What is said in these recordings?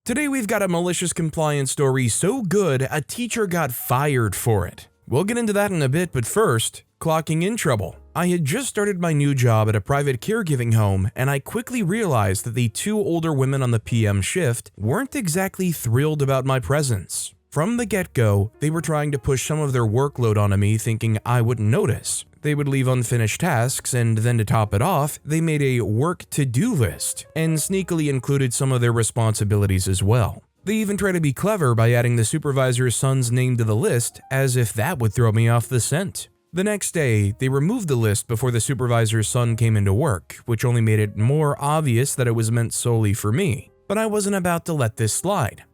Today we've got a malicious compliance story so good a teacher got fired for it. We'll get into that in a bit, but first, clocking in trouble. I had just started my new job at a private caregiving home, and I quickly realized that the two older women on the PM shift weren't exactly thrilled about my presence. From the get-go, they were trying to push some of their workload onto me thinking I wouldn't notice. They would leave unfinished tasks, and then to top it off, they made a work to-do list and sneakily included some of their responsibilities as well. They even try to be clever by adding the supervisor's son's name to the list, as if that would throw me off the scent. The next day, they removed the list before the supervisor's son came into work, which only made it more obvious that it was meant solely for me. But I wasn't about to let this slide.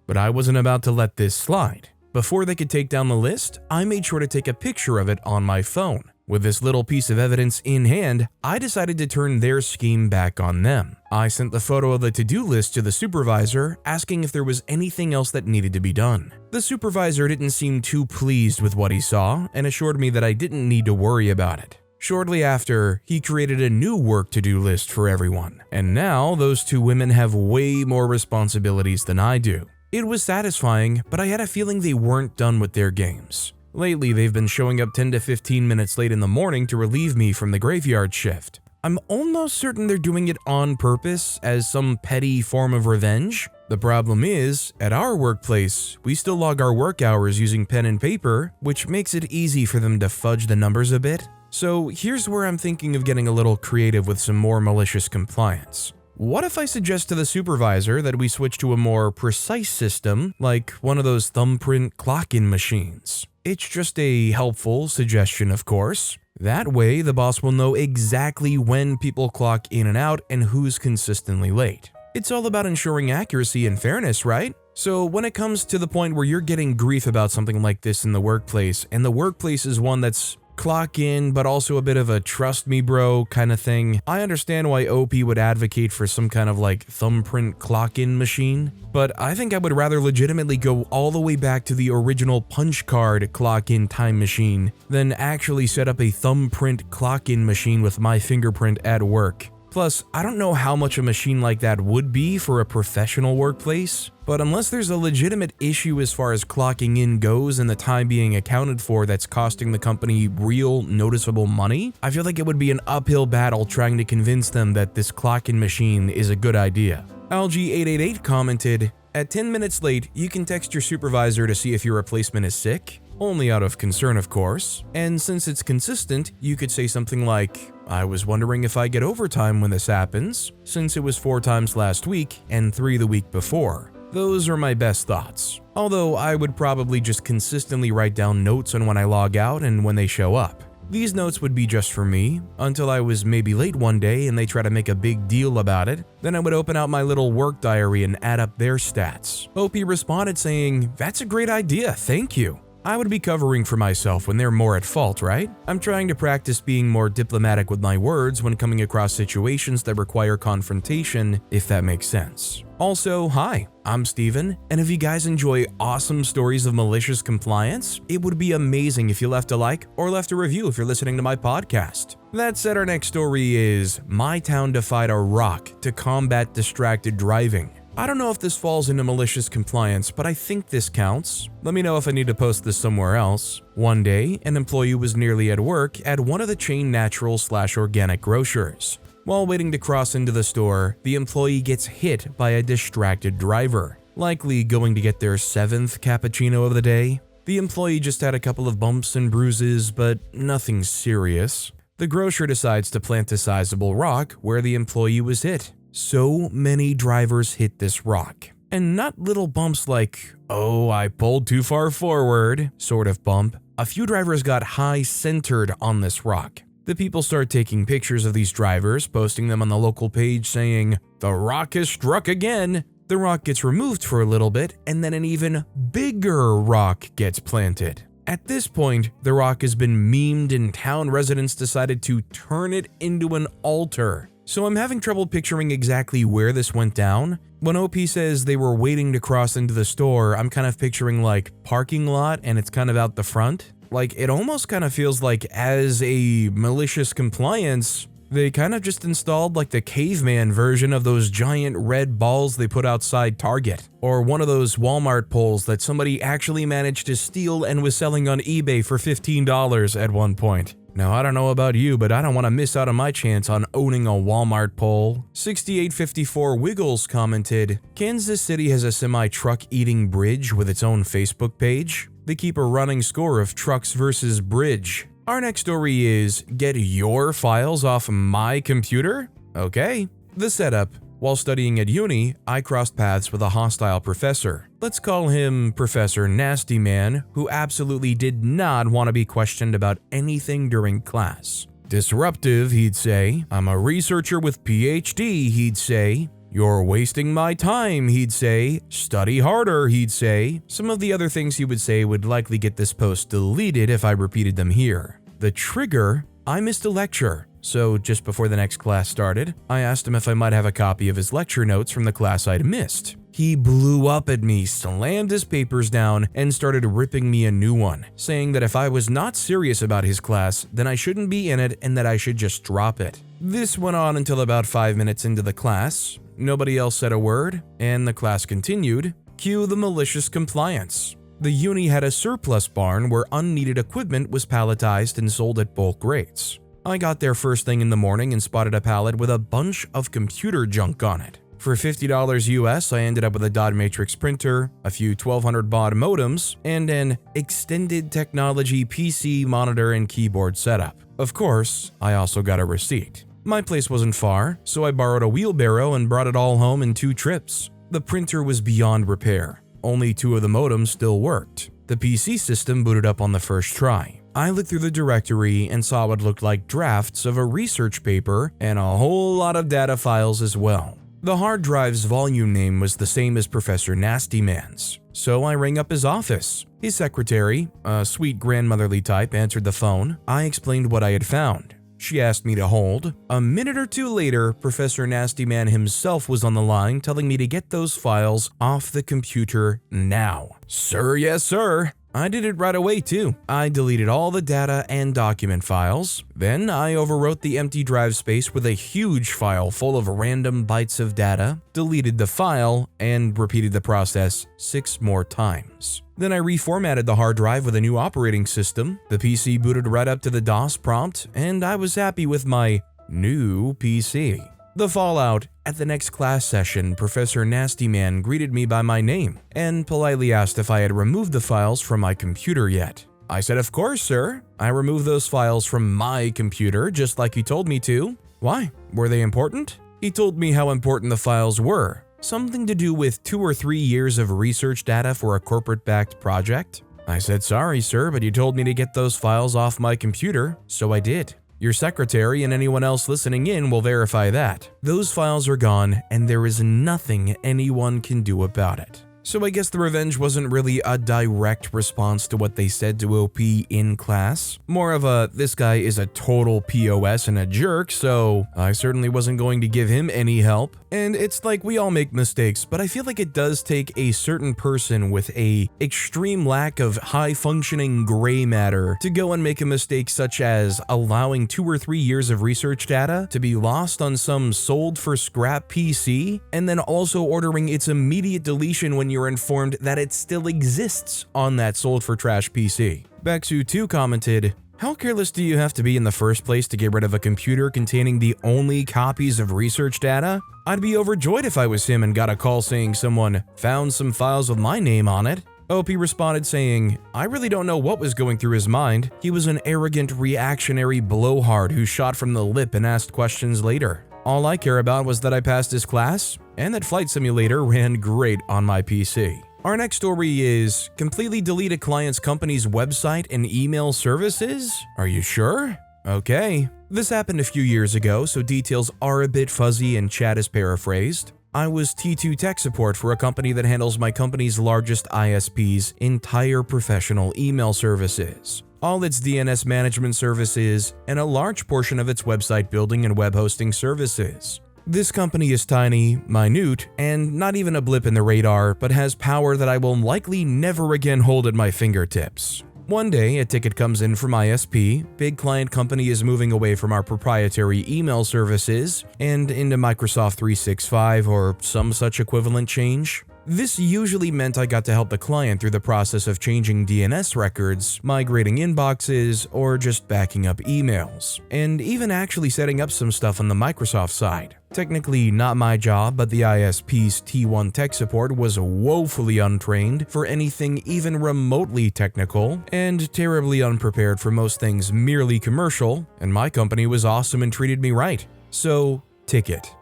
Before they could take down the list, I made sure to take a picture of it on my phone. With this little piece of evidence in hand, I decided to turn their scheme back on them. I sent the photo of the to-do list to the supervisor, asking if there was anything else that needed to be done. The supervisor didn't seem too pleased with what he saw and assured me that I didn't need to worry about it. Shortly after, he created a new work to-do list for everyone, and now those two women have way more responsibilities than I do. It was satisfying, but I had a feeling they weren't done with their games. Lately, they've been showing up 10 to 15 minutes late in the morning to relieve me from the graveyard shift. I'm almost certain they're doing it on purpose as some petty form of revenge. The problem is, at our workplace, we still log our work hours using pen and paper, which makes it easy for them to fudge the numbers a bit. So here's where I'm thinking of getting a little creative with some more malicious compliance. What if I suggest to the supervisor that we switch to a more precise system, like one of those thumbprint clock-in machines? It's just a helpful suggestion, of course. That way, the boss will know exactly when people clock in and out and who's consistently late. It's all about ensuring accuracy and fairness, right? So when it comes to the point where you're getting grief about something like this in the workplace, and the workplace is one that's clock in, but also a bit of a trust me bro kind of thing, I understand why OP would advocate for some kind of like thumbprint clock in machine, but I think I would rather legitimately go all the way back to the original punch card clock in time machine than actually set up a thumbprint clock in machine with my fingerprint at work. Plus, I don't know how much a machine like that would be for a professional workplace, but unless there's a legitimate issue as far as clocking in goes and the time being accounted for that's costing the company real noticeable money, I feel like it would be an uphill battle trying to convince them that this clock-in machine is a good idea. Algae888 commented, "At 10 minutes late, you can text your supervisor to see if your replacement is sick. Only out of concern, of course. And since it's consistent, you could say something like, I was wondering if I get overtime when this happens, since it was 4 times last week and 3 the week before. Those are my best thoughts. Although I would probably just consistently write down notes on when I log out and when they show up. These notes would be just for me, until I was maybe late one day and they try to make a big deal about it. Then I would open out my little work diary and add up their stats." OP responded saying, "That's a great idea, thank you." I would be covering for myself when they're more at fault, right? I'm trying to practice being more diplomatic with my words when coming across situations that require confrontation, if that makes sense. Also, hi, I'm Steven, and if you guys enjoy awesome stories of malicious compliance, it would be amazing if you left a like or left a review if you're listening to my podcast. That said, our next story is, my town defied a rock to combat distracted driving. I don't know if this falls into malicious compliance, but I think this counts. Let me know if I need to post this somewhere else. One day, an employee was nearly at work at one of the chain natural/organic grocers. While waiting to cross into the store, the employee gets hit by a distracted driver, likely going to get their 7th cappuccino of the day. The employee just had a couple of bumps and bruises, but nothing serious. The grocer decides to plant a sizable rock where the employee was hit. So many drivers hit this rock. And not little bumps like, oh, I pulled too far forward, sort of bump. A few drivers got high centered on this rock. The people start taking pictures of these drivers, posting them on the local page saying, "The rock has struck again." The rock gets removed for a little bit, and then an even bigger rock gets planted. At this point, the rock has been memed and town residents decided to turn it into an altar. So I'm having trouble picturing exactly where this went down. When OP says they were waiting to cross into the store, I'm kind of picturing like parking lot and it's kind of out the front. Like, it almost kind of feels like as a malicious compliance, They kind of just installed like the caveman version of those giant red balls they put outside Target, or one of those Walmart poles that somebody actually managed to steal and was selling on eBay for $15 at one point. Now, I don't know about you, but I don't want to miss out on my chance on owning a Walmart pole. 6854 Wiggles commented, Kansas City has a semi-truck eating bridge with its own Facebook page. They keep a running score of trucks versus bridge. Our next story is, get your files off my computer? Okay. The setup. While studying at uni, I crossed paths with a hostile professor. Let's call him Professor Nasty Man, who absolutely did not want to be questioned about anything during class. Disruptive, he'd say. I'm a researcher with PhD, he'd say. You're wasting my time, he'd say. Study harder, he'd say. Some of the other things he would say would likely get this post deleted if I repeated them here. The trigger, I missed a lecture. So just before the next class started, I asked him if I might have a copy of his lecture notes from the class I'd missed. He blew up at me, slammed his papers down, and started ripping me a new one, saying that if I was not serious about his class, then I shouldn't be in it and that I should just drop it. This went on until about 5 minutes into the class. Nobody else said a word, and the class continued. Cue the malicious compliance. The uni had a surplus barn where unneeded equipment was palletized and sold at bulk rates. I got there first thing in the morning and spotted a pallet with a bunch of computer junk on it. For $50 US, I ended up with a dot matrix printer, a few 1200 baud modems, and an extended technology PC monitor and keyboard setup. Of course, I also got a receipt. My place wasn't far, so I borrowed a wheelbarrow and brought it all home in 2 trips. The printer was beyond repair. Only 2 of the modems still worked. The PC system booted up on the first try. I looked through the directory and saw what looked like drafts of a research paper and a whole lot of data files as well. The hard drive's volume name was the same as Professor Nasty Man's, so I rang up his office. His secretary, a sweet grandmotherly type, answered the phone. I explained what I had found. She asked me to hold. A minute or 2 later, Professor Nasty Man himself was on the line telling me to get those files off the computer now. Sir, yes sir. I did it right away too. I deleted all the data and document files. Then I overwrote the empty drive space with a huge file full of random bytes of data, deleted the file, and repeated the process 6 more times. Then I reformatted the hard drive with a new operating system. The PC booted right up to the DOS prompt, and I was happy with my new PC. The fallout. At the next class session, Professor Nasty Man greeted me by my name and politely asked if I had removed the files from my computer yet. I said, of course, sir. I removed those files from my computer just like you told me to. Why? Were they important? He told me how important the files were. Something to do with 2 or 3 years of research data for a corporate-backed project. I said, sorry, sir, but you told me to get those files off my computer, so I did. Your secretary and anyone else listening in will verify that. Those files are gone, and there is nothing anyone can do about it. So I guess the revenge wasn't really a direct response to what they said to OP in class. More of a, this guy is a total POS and a jerk, so I certainly wasn't going to give him any help. And it's like we all make mistakes, but I feel like it does take a certain person with a extreme lack of high-functioning gray matter to go and make a mistake such as allowing 2 or 3 years of research data to be lost on some sold-for-scrap PC, and then also ordering its immediate deletion when you're informed that it still exists on that sold-for-trash PC. Baxu2 commented, how careless do you have to be in the first place to get rid of a computer containing the only copies of research data? I'd be overjoyed if I was him and got a call saying someone found some files with my name on it. OP responded saying, I really don't know what was going through his mind. He was an arrogant, reactionary blowhard who shot from the lip and asked questions later. All I care about was that I passed his class and that Flight Simulator ran great on my PC. Our next story is, completely delete a client's company's website and email services? Are you sure? Okay. This happened a few years ago, so details are a bit fuzzy and chat is paraphrased. I was T2 tech support for a company that handles my company's largest ISP's entire professional email services, all its DNS management services, and a large portion of its website building and web hosting services. This company is tiny, minute, and not even a blip in the radar, but has power that I will likely never again hold at my fingertips. One day, a ticket comes in from ISP, big client company is moving away from our proprietary email services and into Microsoft 365 or some such equivalent change. This usually meant I got to help the client through the process of changing DNS records, migrating inboxes, or just backing up emails, and even actually setting up some stuff on the Microsoft side. Technically not my job, but the ISP's T1 tech support was woefully untrained for anything even remotely technical, and terribly unprepared for most things merely commercial, and my company was awesome and treated me right. So, ticket.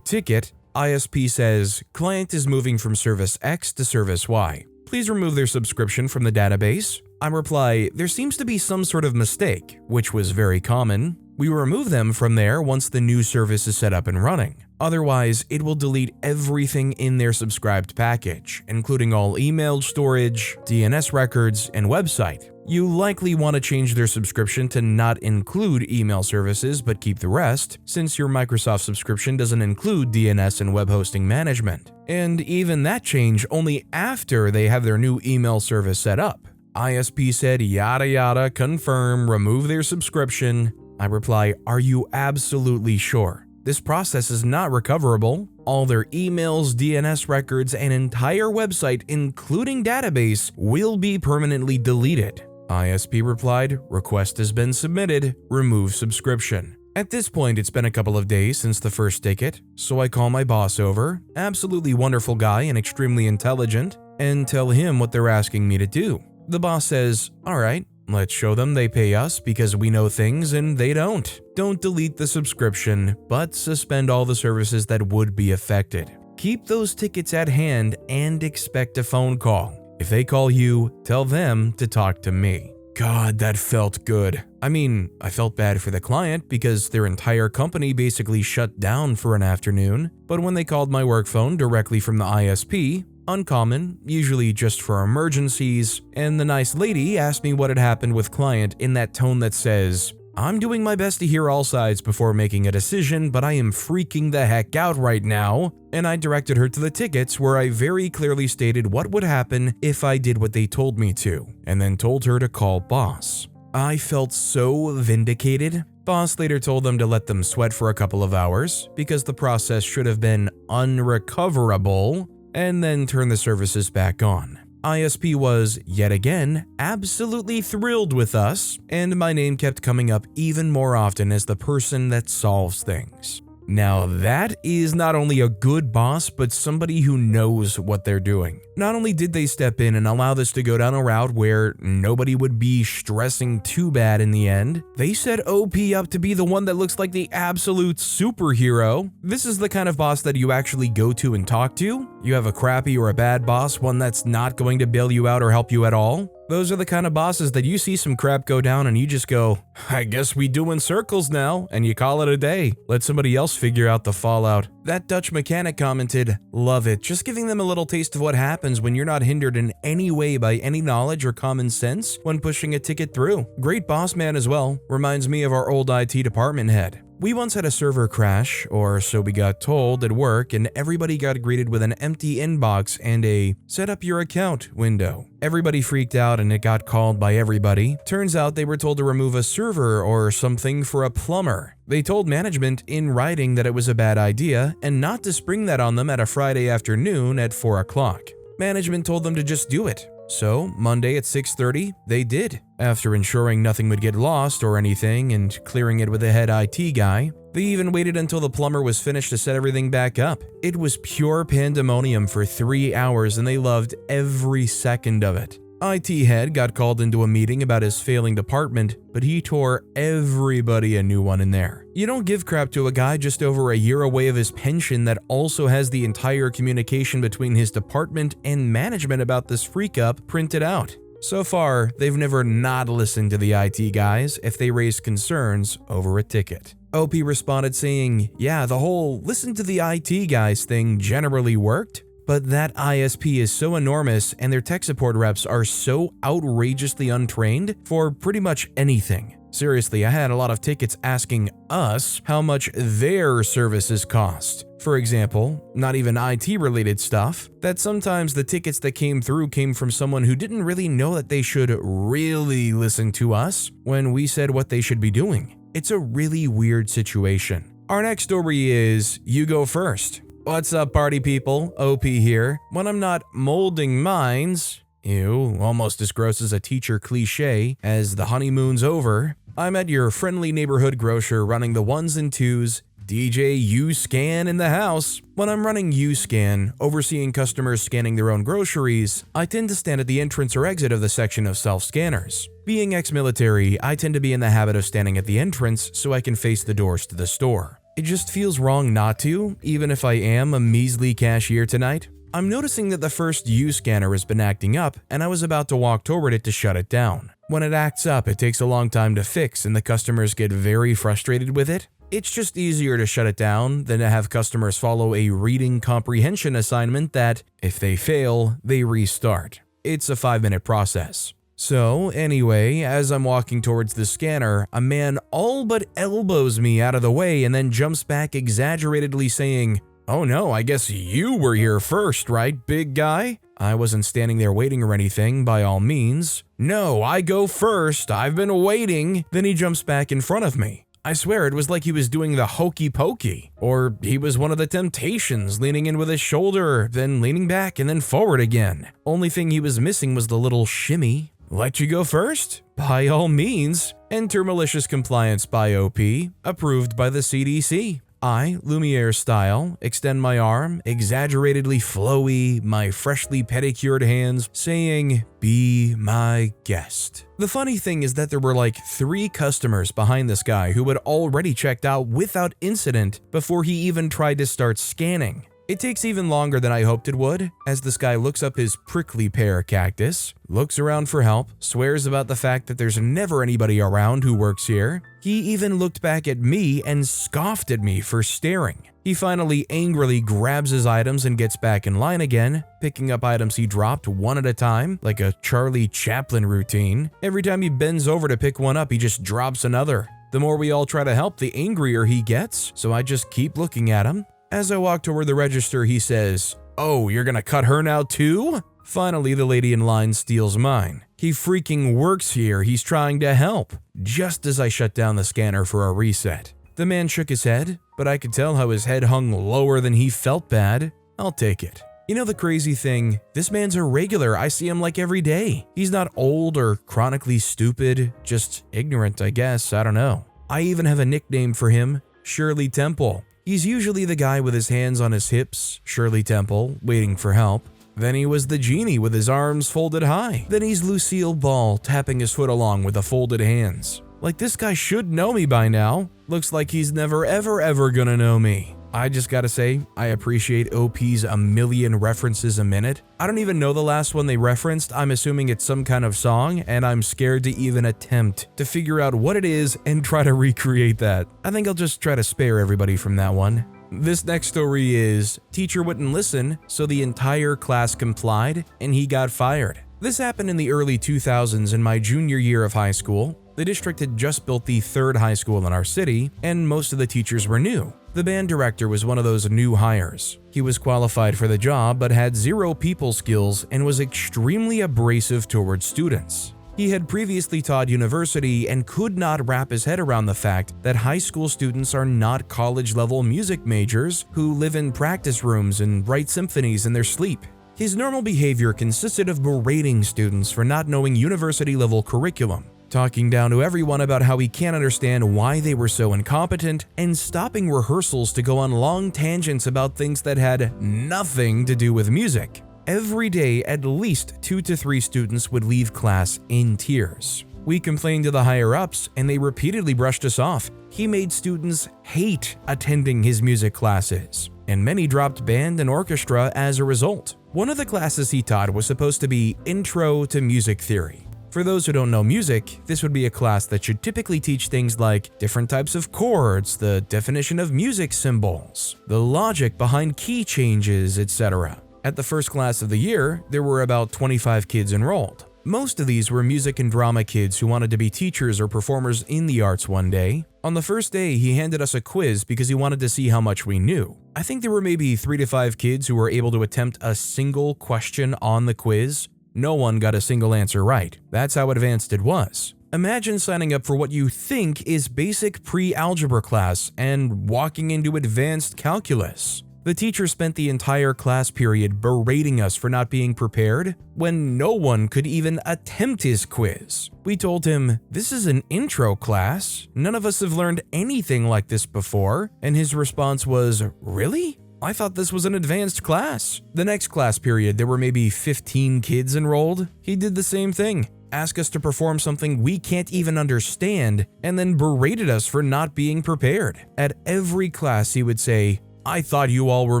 ISP says, client is moving from service X to service Y. Please remove their subscription from the database. I reply, there seems to be some sort of mistake, which was very common. We will remove them from there once the new service is set up and running. Otherwise, it will delete everything in their subscribed package, including all email storage, DNS records, and website. You likely want to change their subscription to not include email services but keep the rest, since your Microsoft subscription doesn't include DNS and web hosting management. And even that change only after they have their new email service set up. ISP said yada yada, confirm, remove their subscription. I reply, are you absolutely sure? This process is not recoverable. All their emails, DNS records, and entire website, including database, will be permanently deleted. ISP replied, request has been submitted, remove subscription. At this point, it's been a couple of days since the first ticket, so I call my boss over, absolutely wonderful guy and extremely intelligent, and tell him what they're asking me to do. The boss says, alright, let's show them they pay us because we know things and they don't. Don't delete the subscription, but suspend all the services that would be affected. Keep those tickets at hand and expect a phone call. If they call you, tell them to talk to me. God, that felt good. I mean, I felt bad for the client because their entire company basically shut down for an afternoon, but when they called my work phone directly from the ISP, uncommon, usually just for emergencies, and the nice lady asked me what had happened with client in that tone that says, I'm doing my best to hear all sides before making a decision, but I am freaking the heck out right now, and I directed her to the tickets where I very clearly stated what would happen if I did what they told me to, and then told her to call boss. I felt so vindicated. Boss later told them to let them sweat for a couple of hours because the process should have been unrecoverable, and then turn the services back on. ISP was, yet again, absolutely thrilled with us, and my name kept coming up even more often as the person that solves things. Now that is not only a good boss, but somebody who knows what they're doing. Not only did they step in and allow this to go down a route where nobody would be stressing too bad in the end, they set OP up to be the one that looks like the absolute superhero. This is the kind of boss that you actually go to and talk to. You have a crappy or a bad boss, one that's not going to bail you out or help you at all. Those are the kind of bosses that you see some crap go down and you just go, I guess we doing circles now, and you call it a day. Let somebody else figure out the fallout. That Dutch mechanic commented, love it, just giving them a little taste of what happens when you're not hindered in any way by any knowledge or common sense when pushing a ticket through. Great boss man as well, reminds me of our old IT department head. We once had a server crash, or so we got told at work, and everybody got greeted with an empty inbox and a set up your account window. Everybody freaked out and it got called by everybody. Turns out they were told to remove a server or something for a plumber. They told management in writing that it was a bad idea and not to spring that on them at a Friday afternoon at 4 o'clock. Management told them to just do it. So, Monday at 6:30, they did. After ensuring nothing would get lost or anything and clearing it with the head IT guy, they even waited until the plumber was finished to set everything back up. It was pure pandemonium for 3 hours and they loved every second of it. IT head got called into a meeting about his failing department, but he tore everybody a new one in there. You don't give crap to a guy just over a year away of his pension that also has the entire communication between his department and management about this freak up printed out. So far, they've never not listened to the IT guys if they raised concerns over a ticket. OP responded saying, yeah, the whole listen to the IT guys thing generally worked, but that ISP is so enormous and their tech support reps are so outrageously untrained for pretty much anything. Seriously, I had a lot of tickets asking us how much their services cost. For example, not even IT-related stuff, that sometimes the tickets that came through came from someone who didn't really know that they should really listen to us when we said what they should be doing. It's a really weird situation. Our next story is, you go first. What's up, party people? OP here. When I'm not molding minds, ew, almost as gross as a teacher cliche, as the honeymoon's over, I'm at your friendly neighborhood grocer running the ones and twos, DJ U-Scan in the house. When I'm running U-Scan, overseeing customers scanning their own groceries, I tend to stand at the entrance or exit of the section of self-scanners. Being ex-military, I tend to be in the habit of standing at the entrance so I can face the doors to the store. It just feels wrong not to, even if I am a measly cashier tonight. I'm noticing that the first U-Scanner has been acting up, and I was about to walk toward it to shut it down. When it acts up, it takes a long time to fix and the customers get very frustrated with it. It's just easier to shut it down than to have customers follow a reading comprehension assignment that, if they fail, they restart. It's a 5-minute process. So anyway, as I'm walking towards the scanner, a man all but elbows me out of the way and then jumps back exaggeratedly saying, "Oh no, I guess you were here first, right, big guy?" I wasn't standing there waiting or anything, by all means. "No, I go first, I've been waiting." Then he jumps back in front of me. I swear it was like he was doing the hokey pokey, or he was one of the Temptations, leaning in with his shoulder, then leaning back and then forward again. Only thing he was missing was the little shimmy. Let you go first? By all means. Enter malicious compliance by OP, approved by the CDC. I, Lumiere style, extend my arm, exaggeratedly flowy, my freshly pedicured hands, saying, "Be my guest." The funny thing is that there were like 3 customers behind this guy who had already checked out without incident before he even tried to start scanning. It takes even longer than I hoped it would, as this guy looks up his prickly pear cactus, looks around for help, swears about the fact that there's never anybody around who works here. He even looked back at me and scoffed at me for staring. He finally angrily grabs his items and gets back in line again, picking up items he dropped one at a time, like a Charlie Chaplin routine. Every time he bends over to pick one up, he just drops another. The more we all try to help, the angrier he gets, so I just keep looking at him. As I walk toward the register, he says, "Oh, you're gonna cut her now too?" Finally, the lady in line steals mine. He freaking works here, he's trying to help. Just as I shut down the scanner for a reset. The man shook his head, but I could tell how his head hung lower than he felt bad. I'll take it. You know the crazy thing? This man's a regular, I see him like every day. He's not old or chronically stupid, just ignorant, I guess, I don't know. I even have a nickname for him, Shirley Temple. He's usually the guy with his hands on his hips, Shirley Temple, waiting for help. Then he was the genie with his arms folded high. Then he's Lucille Ball tapping his foot along with the folded hands. Like, this guy should know me by now. Looks like he's never ever gonna know me. I just gotta say, I appreciate OP's a million references a minute. I don't even know the last one they referenced. I'm assuming it's some kind of song, and I'm scared to even attempt to figure out what it is and try to recreate that. I think I'll just try to spare everybody from that one. This next story is, teacher wouldn't listen, so the entire class complied, and he got fired. This happened in the early 2000s in my junior year of high school. The district had just built the 3rd high school in our city, and most of the teachers were new. The band director was one of those new hires. He was qualified for the job but had 0 people skills and was extremely abrasive towards students. He had previously taught university and could not wrap his head around the fact that high school students are not college-level music majors who live in practice rooms and write symphonies in their sleep. His normal behavior consisted of berating students for not knowing university-level curriculum, talking down to everyone about how he can't understand why they were so incompetent, and stopping rehearsals to go on long tangents about things that had nothing to do with music. Every day, at least 2 to 3 students would leave class in tears. We complained to the higher-ups, and they repeatedly brushed us off. He made students hate attending his music classes, and many dropped band and orchestra as a result. One of the classes he taught was supposed to be Intro to Music Theory. For those who don't know music, this would be a class that should typically teach things like different types of chords, the definition of music symbols, the logic behind key changes, etc. At the first class of the year, there were about 25 kids enrolled. Most of these were music and drama kids who wanted to be teachers or performers in the arts one day. On the first day, he handed us a quiz because he wanted to see how much we knew. I think there were maybe 3 to 5 kids who were able to attempt a single question on the quiz. No one got a single answer right. That's how advanced it was. Imagine signing up for what you think is basic pre-algebra class and walking into advanced calculus. The teacher spent the entire class period berating us for not being prepared when no one could even attempt his quiz. We told him, "This is an intro class. None of us have learned anything like this before." And his response was, "Really? I thought this was an advanced class." The next class period, there were maybe 15 kids enrolled. He did the same thing. Asked us to perform something we can't even understand, and then berated us for not being prepared. At every class, he would say, "I thought you all were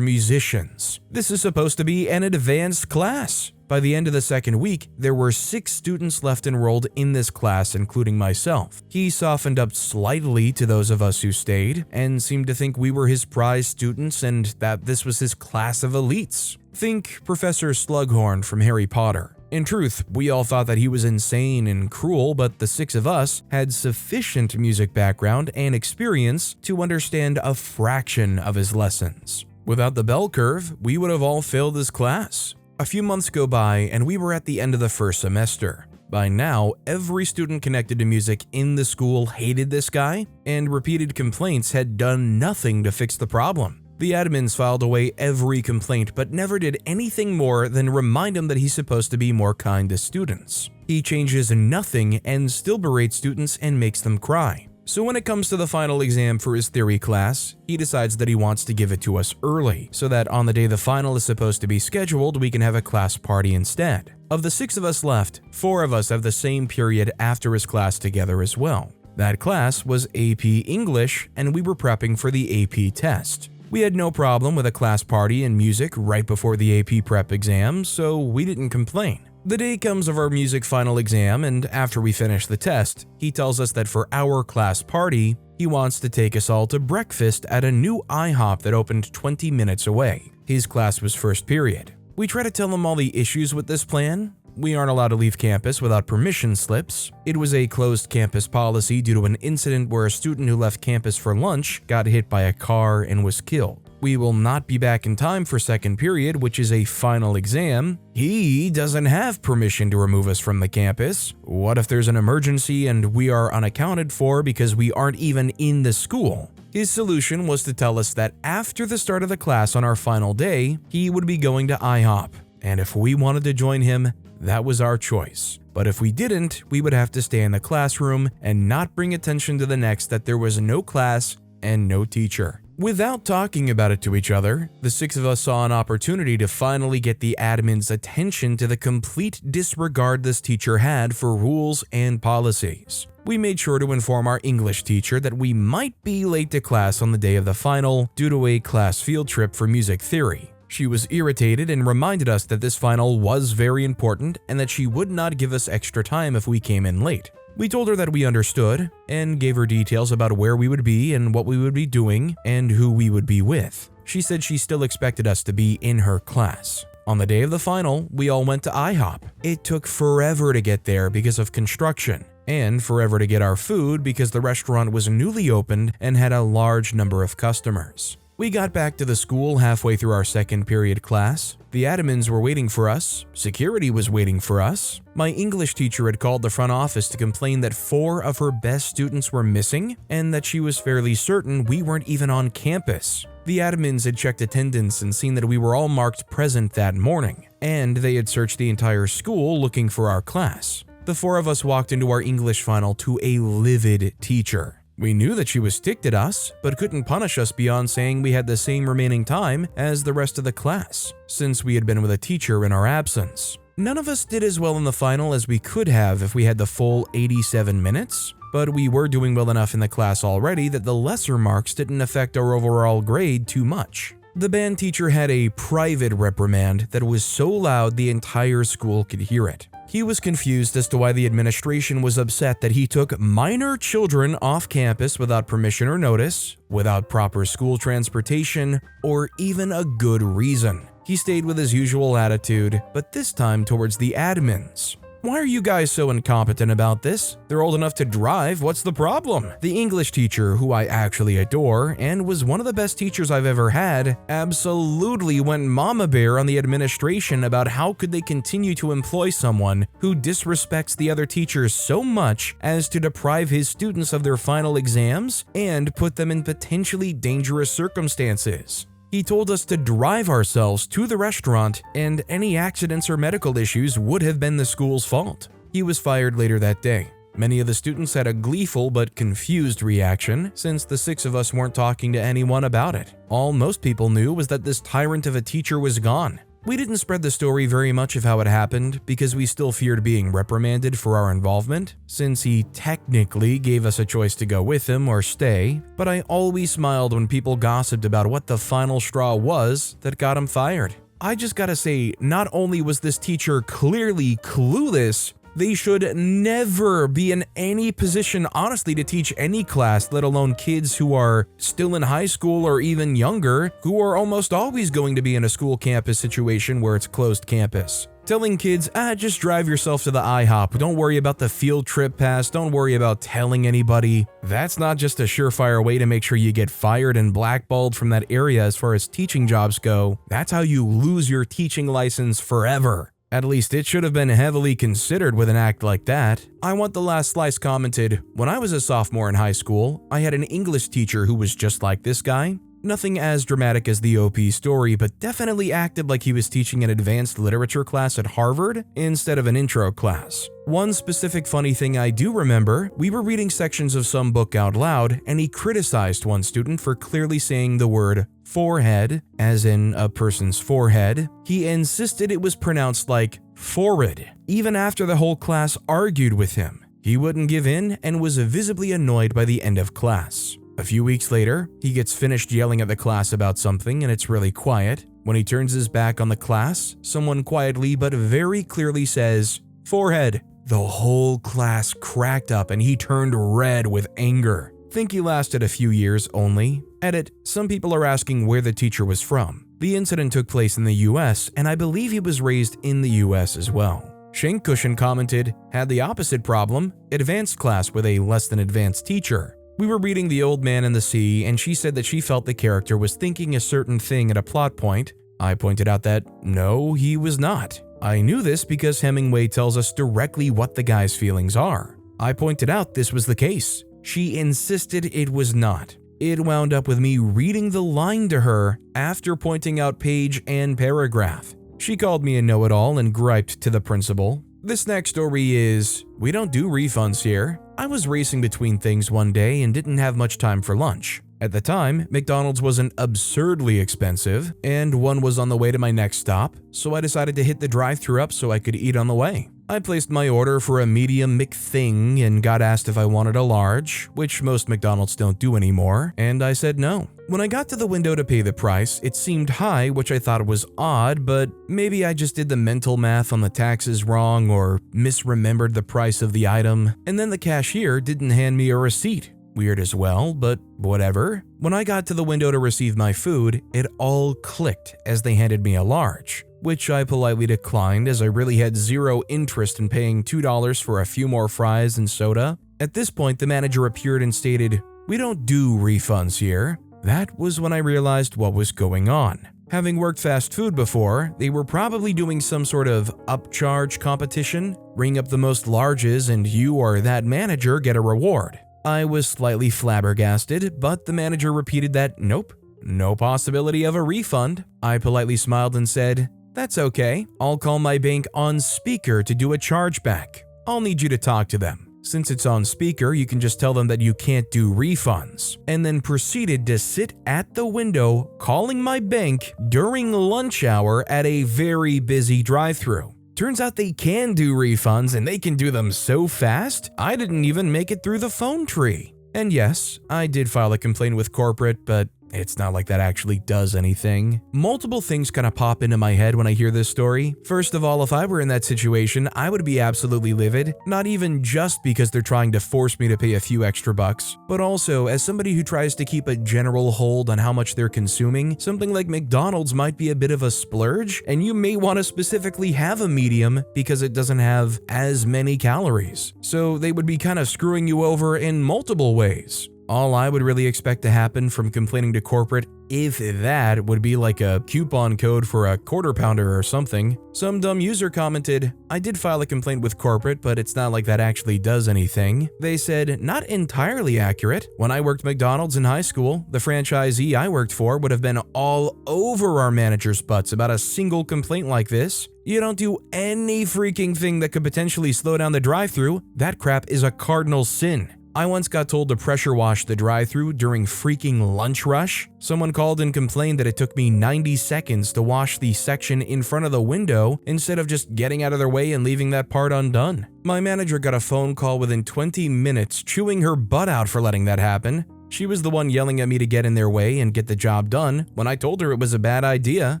musicians. This is supposed to be an advanced class." By the end of the second week, there were 6 students left enrolled in this class, including myself. He softened up slightly to those of us who stayed, and seemed to think we were his prize students and that this was his class of elites. Think Professor Slughorn from Harry Potter. In truth, we all thought that he was insane and cruel, but the 6 of us had sufficient music background and experience to understand a fraction of his lessons. Without the bell curve, we would have all failed this class. A few months go by and we were at the end of the first semester. By now, every student connected to music in the school hated this guy, and repeated complaints had done nothing to fix the problem. The admins filed away every complaint but never did anything more than remind him that he's supposed to be more kind to students. He changes nothing and still berates students and makes them cry. So when it comes to the final exam for his theory class, he decides that he wants to give it to us early, so that on the day the final is supposed to be scheduled, we can have a class party instead. Of the 6 of us left, 4 of us have the same period after his class together as well. That class was AP English, and we were prepping for the AP test. We had no problem with a class party and music right before the AP prep exam, so we didn't complain. The day comes of our music final exam, and after we finish the test, he tells us that for our class party, he wants to take us all to breakfast at a new IHOP that opened 20 minutes away. His class was first period. We try to tell him all the issues with this plan. We aren't allowed to leave campus without permission slips. It was a closed campus policy due to an incident where a student who left campus for lunch got hit by a car and was killed. We will not be back in time for second period, which is a final exam. He doesn't have permission to remove us from the campus. What if there's an emergency and we are unaccounted for because we aren't even in the school? His solution was to tell us that after the start of the class on our final day, he would be going to IHOP, and if we wanted to join him, that was our choice. But if we didn't, we would have to stay in the classroom and not bring attention to the next that there was no class and no teacher. Without talking about it to each other, the 6 of us saw an opportunity to finally get the admin's attention to the complete disregard this teacher had for rules and policies. We made sure to inform our English teacher that we might be late to class on the day of the final due to a class field trip for music theory. She was irritated and reminded us that this final was very important and that she would not give us extra time if we came in late. We told her that we understood and gave her details about where we would be and what we would be doing and who we would be with. She said she still expected us to be in her class. On the day of the final, we all went to IHOP. It took forever to get there because of construction, and forever to get our food because the restaurant was newly opened and had a large number of customers. We got back to the school halfway through our second period class. The admins were waiting for us. Security was waiting for us. My English teacher had called the front office to complain that 4 of her best students were missing and that she was fairly certain we weren't even on campus. The admins had checked attendance and seen that we were all marked present that morning, and they had searched the entire school looking for our class. The 4 of us walked into our English final to a livid teacher. We knew that she was ticked at us, but couldn't punish us beyond saying we had the same remaining time as the rest of the class, since we had been with a teacher in our absence. None of us did as well in the final as we could have if we had the full 87 minutes, but we were doing well enough in the class already that the lesser marks didn't affect our overall grade too much. The band teacher had a private reprimand that was so loud the entire school could hear it. He was confused as to why the administration was upset that he took minor children off campus without permission or notice, without proper school transportation, or even a good reason. He stayed with his usual attitude, but this time towards the admins. Why are you guys so incompetent about this? They're old enough to drive, what's the problem? The English teacher, who I actually adore and was one of the best teachers I've ever had, absolutely went mama bear on the administration about how could they continue to employ someone who disrespects the other teachers so much as to deprive his students of their final exams and put them in potentially dangerous circumstances. He told us to drive ourselves to the restaurant, and any accidents or medical issues would have been the school's fault. He was fired later that day. Many of the students had a gleeful but confused reaction, since the 6 of us weren't talking to anyone about it. All most people knew was that this tyrant of a teacher was gone. We didn't spread the story very much of how it happened because we still feared being reprimanded for our involvement, since he technically gave us a choice to go with him or stay, but I always smiled when people gossiped about what the final straw was that got him fired. I just gotta say, not only was this teacher clearly clueless, they should never be in any position, honestly, to teach any class, let alone kids who are still in high school or even younger, who are almost always going to be in a school campus situation where it's closed campus. Telling kids, just drive yourself to the IHOP, don't worry about the field trip pass, don't worry about telling anybody. That's not just a surefire way to make sure you get fired and blackballed from that area as far as teaching jobs go. That's how you lose your teaching license forever. At least it should have been heavily considered with an act like that. I Want the Last Slice commented, when I was a sophomore in high school, I had an English teacher who was just like this guy. Nothing as dramatic as the OP story, but definitely acted like he was teaching an advanced literature class at Harvard instead of an intro class. One specific funny thing I do remember, we were reading sections of some book out loud, and he criticized one student for clearly saying the word forehead, as in a person's forehead. He insisted it was pronounced like forehead, even after the whole class argued with him. He wouldn't give in and was visibly annoyed by the end of class. A few weeks later, he gets finished yelling at the class about something and it's really quiet. When he turns his back on the class, someone quietly but very clearly says, "Forehead." The whole class cracked up and he turned red with anger. Think he lasted a few years only. Edit, some people are asking where the teacher was from. The incident took place in the US, and I believe he was raised in the US as well. Shank Cushion commented, had the opposite problem, advanced class with a less than advanced teacher. We were reading The Old Man and the Sea, and she said that she felt the character was thinking a certain thing at a plot point. I pointed out that, no, he was not. I knew this because Hemingway tells us directly what the guy's feelings are. I pointed out this was the case. She insisted it was not. It wound up with me reading the line to her after pointing out page and paragraph. She called me a know-it-all and griped to the principal. This next story is, we don't do refunds here. I was racing between things one day and didn't have much time for lunch. At the time, McDonald's wasn't absurdly expensive, and one was on the way to my next stop, so I decided to hit the drive-thru up so I could eat on the way. I placed my order for a medium McThing and got asked if I wanted a large, which most McDonald's don't do anymore, and I said no. When I got to the window to pay the price, it seemed high, which I thought was odd, but maybe I just did the mental math on the taxes wrong or misremembered the price of the item, and then the cashier didn't hand me a receipt. Weird as well, but whatever. When I got to the window to receive my food, it all clicked as they handed me a large, which I politely declined as I really had zero interest in paying $2 for a few more fries and soda. At this point, the manager appeared and stated, "We don't do refunds here." That was when I realized what was going on. Having worked fast food before, they were probably doing some sort of upcharge competition. Ring up the most larges and you or that manager get a reward. I was slightly flabbergasted, but the manager repeated that nope, no possibility of a refund. I politely smiled and said, "That's okay, I'll call my bank on speaker to do a chargeback. I'll need you to talk to them. Since it's on speaker, you can just tell them that you can't do refunds," and then proceeded to sit at the window calling my bank during lunch hour at a very busy drive-thru. Turns out they can do refunds and they can do them so fast, I didn't even make it through the phone tree. And yes, I did file a complaint with corporate, but It's not like that actually does anything. Multiple things kind of pop into my head when I hear this story. First of all, if I were in that situation, I would be absolutely livid, not even just because they're trying to force me to pay a few extra bucks, but also as somebody who tries to keep a general hold on how much they're consuming, something like McDonald's might be a bit of a splurge, and you may want to specifically have a medium because it doesn't have as many calories. So they would be kind of screwing you over in multiple ways. All I would really expect to happen from complaining to corporate, if that, would be like a coupon code for a quarter pounder or something. Some dumb user commented, "I did file a complaint with corporate, but it's not like that actually does anything." They said, "Not entirely accurate. When I worked McDonald's in high school, the franchisee I worked for would have been all over our manager's butts about a single complaint like this. You don't do any freaking thing that could potentially slow down the drive-thru. That crap is a cardinal sin." I once got told to pressure wash the drive-thru during freaking lunch rush. Someone called and complained that it took me 90 seconds to wash the section in front of the window instead of just getting out of their way and leaving that part undone. My manager got a phone call within 20 minutes, chewing her butt out for letting that happen. She was the one yelling at me to get in their way and get the job done when I told her it was a bad idea.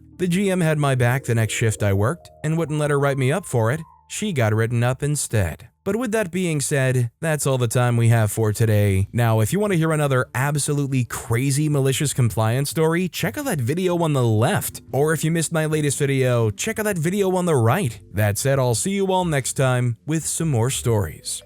The GM had my back the next shift I worked and wouldn't let her write me up for it. She got written up instead. But with that being said, that's all the time we have for today. Now, if you want to hear another absolutely crazy malicious compliance story, check out that video on the left. Or if you missed my latest video, check out that video on the right. That said, I'll see you all next time with some more stories.